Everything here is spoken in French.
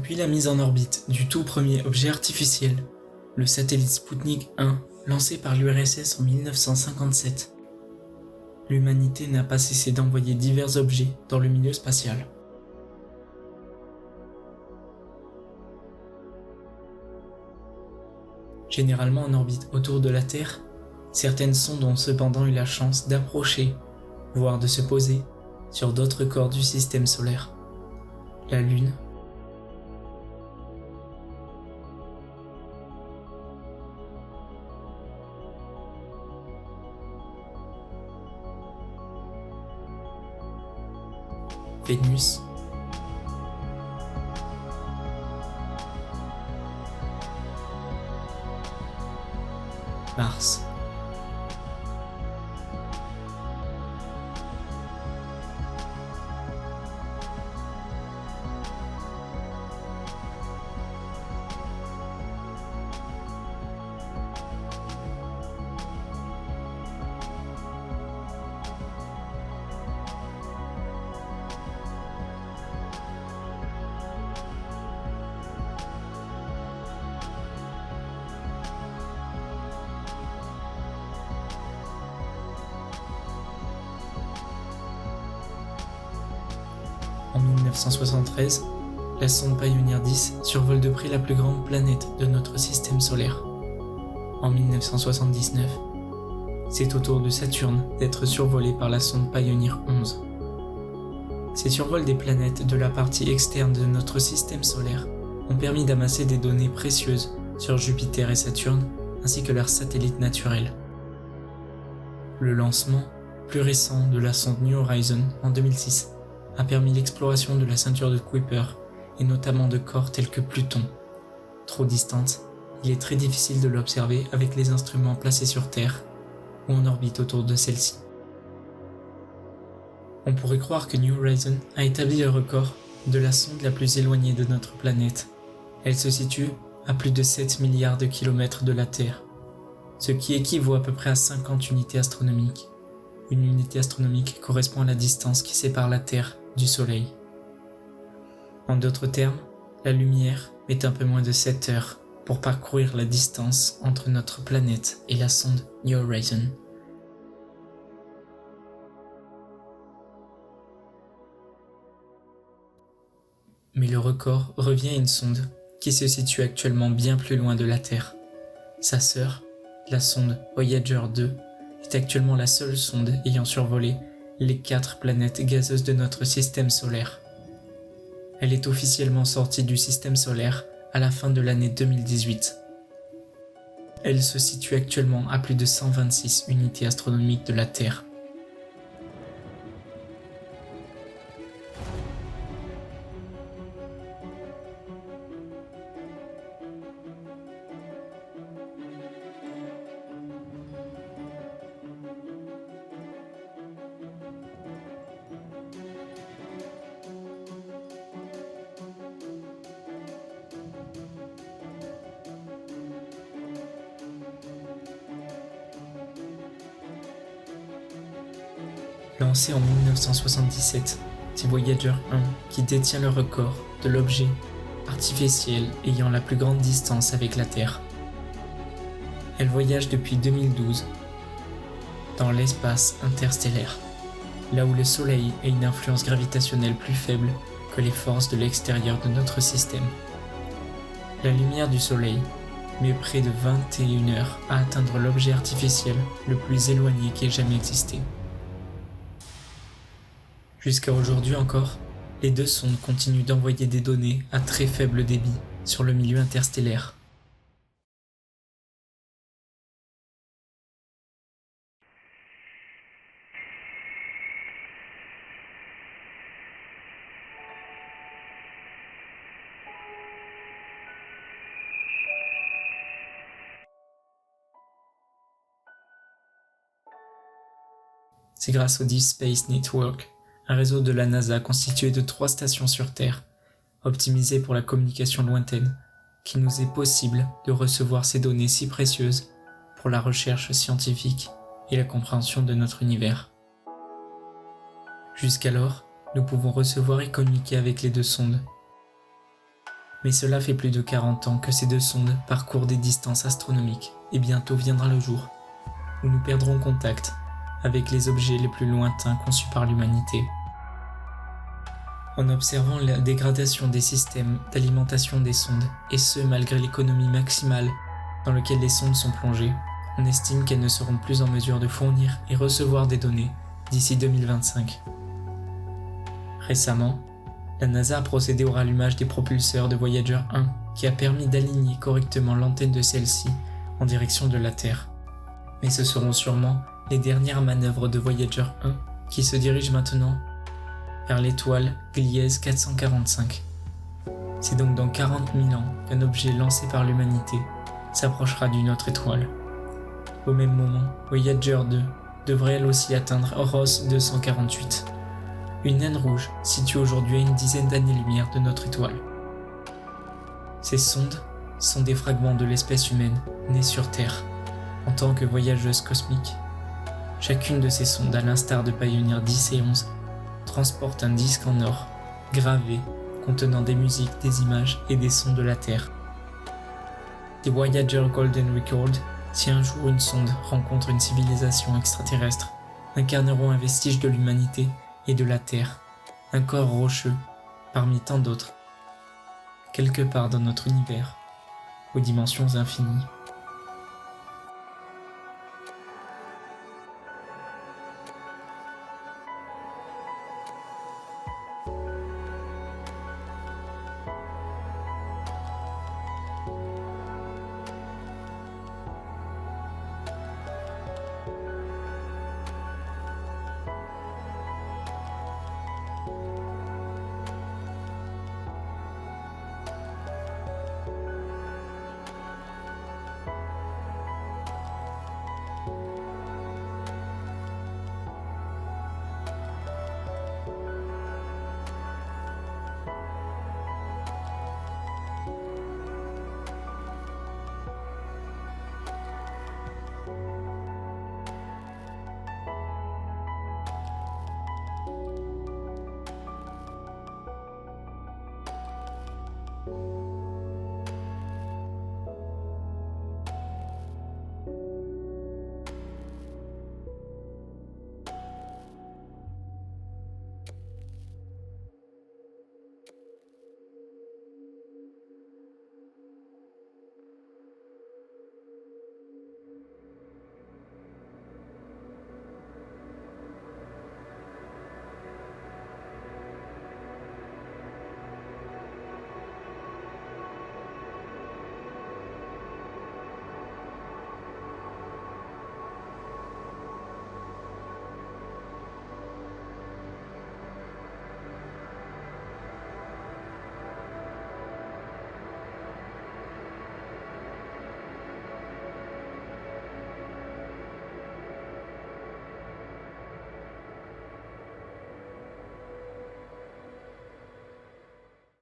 Depuis la mise en orbite du tout premier objet artificiel, le satellite Sputnik 1, lancé par l'URSS en 1957, l'humanité n'a pas cessé d'envoyer divers objets dans le milieu spatial. Généralement en orbite autour de la Terre, certaines sondes ont cependant eu la chance d'approcher, voire de se poser, sur d'autres corps du système solaire. La Lune, Vénus, Mars. En 1973, la sonde Pioneer 10 survole de près la plus grande planète de notre système solaire. En 1979, c'est au tour de Saturne d'être survolé par la sonde Pioneer 11. Ces survols des planètes de la partie externe de notre système solaire ont permis d'amasser des données précieuses sur Jupiter et Saturne ainsi que leurs satellites naturels. Le lancement, plus récent, de la sonde New Horizons en 2006 a permis l'exploration de la ceinture de Kuiper et notamment de corps tels que Pluton. Trop distante, il est très difficile de l'observer avec les instruments placés sur Terre ou en orbite autour de celle-ci. On pourrait croire que New Horizons a établi le record de la sonde la plus éloignée de notre planète. Elle se situe à plus de 7 milliards de kilomètres de la Terre, ce qui équivaut à peu près à 50 unités astronomiques. Une unité astronomique correspond à la distance qui sépare la Terre du Soleil. En d'autres termes, la lumière met un peu moins de 7 heures pour parcourir la distance entre notre planète et la sonde New Horizons. Mais le record revient à une sonde qui se situe actuellement bien plus loin de la Terre. Sa sœur, la sonde Voyager 2, est actuellement la seule sonde ayant survolé les 4 planètes gazeuses de notre système solaire. Elle est officiellement sortie du système solaire à la fin de l'année 2018. Elle se situe actuellement à plus de 126 unités astronomiques de la Terre. Lancé en 1977, c'est Voyager 1 qui détient le record de l'objet artificiel ayant la plus grande distance avec la Terre. Elle voyage depuis 2012 dans l'espace interstellaire, là où le Soleil a une influence gravitationnelle plus faible que les forces de l'extérieur de notre système. La lumière du Soleil met près de 21 heures à atteindre l'objet artificiel le plus éloigné qui ait jamais existé. Jusqu'à aujourd'hui encore, les deux sondes continuent d'envoyer des données à très faible débit sur le milieu interstellaire. C'est grâce au Deep Space Network, un réseau de la NASA constitué de 3 stations sur Terre, optimisé pour la communication lointaine, qu'il nous est possible de recevoir ces données si précieuses pour la recherche scientifique et la compréhension de notre univers. Jusqu'alors, nous pouvons recevoir et communiquer avec les deux sondes. Mais cela fait plus de 40 ans que ces deux sondes parcourent des distances astronomiques et bientôt viendra le jour où nous perdrons contact avec les objets les plus lointains conçus par l'humanité. En observant la dégradation des systèmes d'alimentation des sondes, et ce malgré l'économie maximale dans laquelle les sondes sont plongées, on estime qu'elles ne seront plus en mesure de fournir et recevoir des données d'ici 2025. Récemment, la NASA a procédé au rallumage des propulseurs de Voyager 1 qui a permis d'aligner correctement l'antenne de celle-ci en direction de la Terre. Mais ce seront sûrement les dernières manœuvres de Voyager 1 qui se dirigent maintenant vers l'étoile Gliese 445. C'est donc dans 40 000 ans qu'un objet lancé par l'humanité s'approchera d'une autre étoile. Au même moment, Voyager 2 devrait elle aussi atteindre Ross 248, une naine rouge située aujourd'hui à une dizaine d'années-lumière de notre étoile. Ces sondes sont des fragments de l'espèce humaine née sur Terre en tant que voyageuses cosmiques. Chacune de ces sondes, à l'instar de Pioneer 10 et 11, transporte un disque en or, gravé, contenant des musiques, des images et des sons de la Terre. Les Voyager Golden Record, si un jour une sonde rencontre une civilisation extraterrestre, incarneront un vestige de l'humanité et de la Terre, un corps rocheux, parmi tant d'autres, quelque part dans notre univers, aux dimensions infinies.